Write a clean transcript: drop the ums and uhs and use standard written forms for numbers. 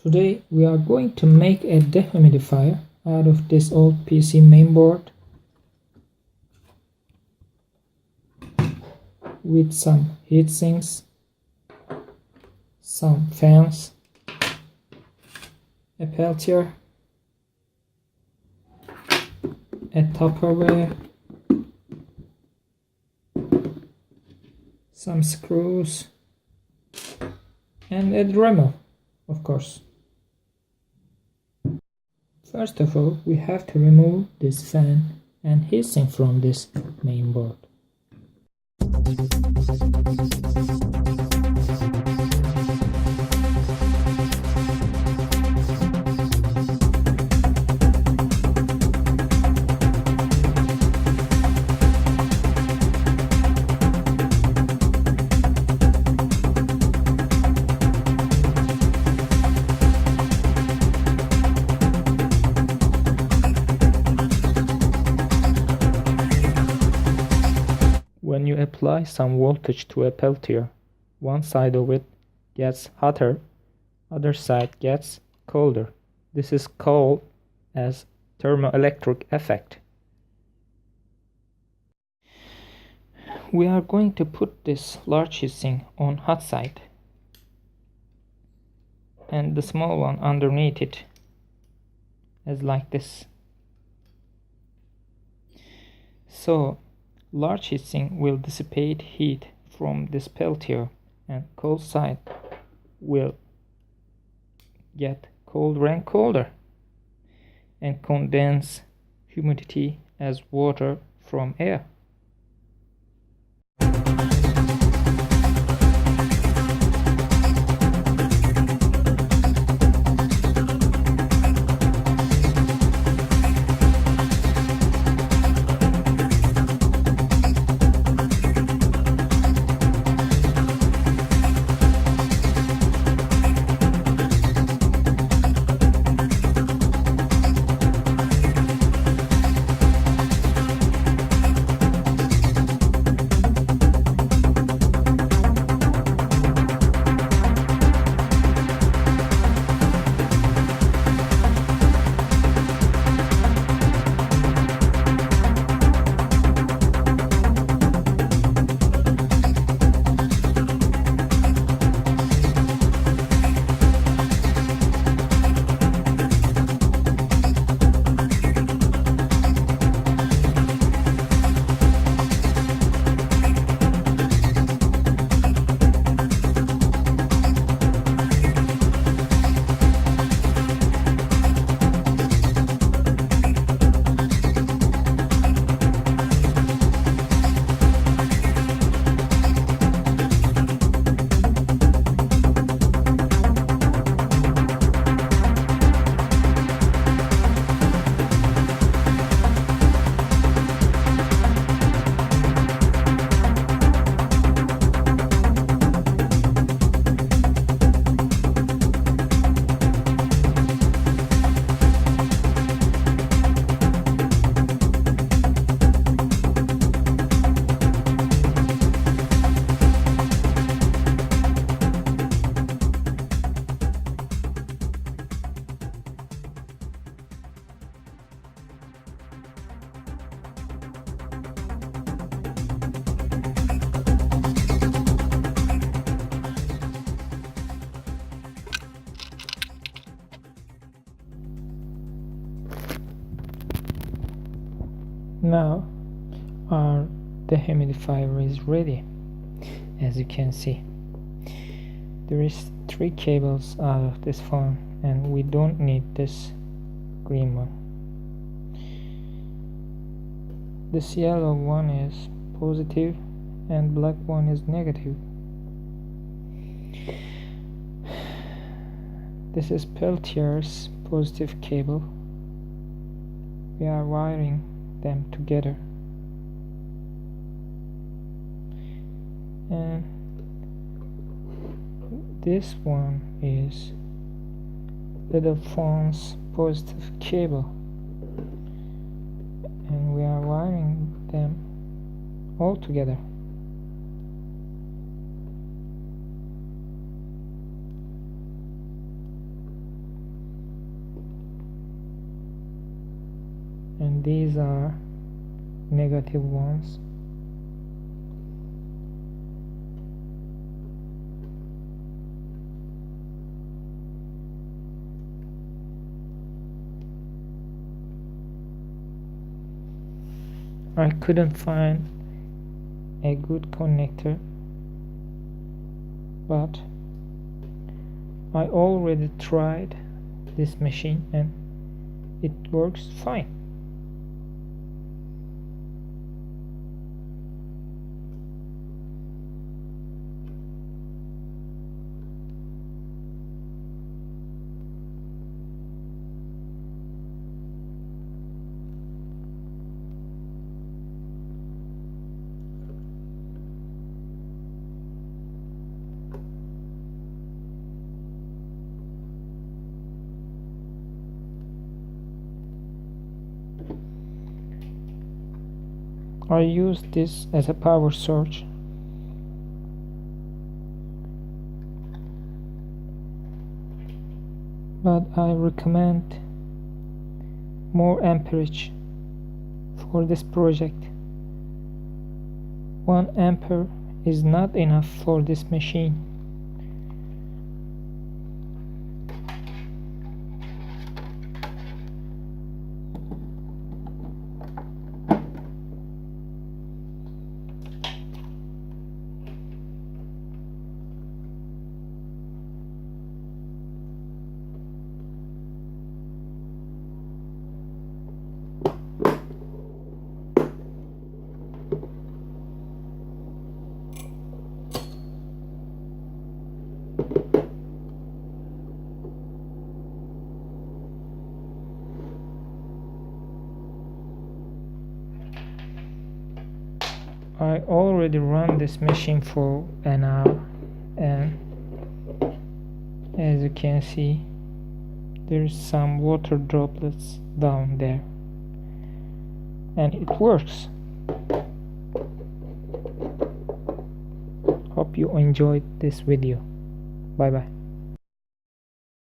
Today we are going to make a dehumidifier out of this old PC mainboard with some heat sinks, some fans, a peltier, a tupperware, some screws, and a Dremel, of course. First of all, we have to remove this fan and heatsink from this mainboard. When you apply some voltage to a peltier, one side of it gets hotter, other side gets colder. This is called as thermoelectric effect. We are going to put this large heatsink on hot side and the small one underneath it, as like this. So large heatsink will dissipate heat from this peltier and cold side will get colder and colder and condense humidity as water from air. Now our dehumidifier is ready. As you can see, there is 3 cables out of this phone and we don't need this green one. This yellow one is positive and black one is negative. This is peltier's positive cable. We are wiring them together, and this one is little phone's positive cable, and we are wiring them all together. and these are negative ones. I couldn't find a good connector, but I already tried this machine and it works fine. I use this as a power source. But I recommend more amperage for this project. 1 ampere is not enough for this machine. I already run this machine for an hour, and as you can see, there's some water droplets down there, and it works. Hope you enjoyed this video. Bye bye.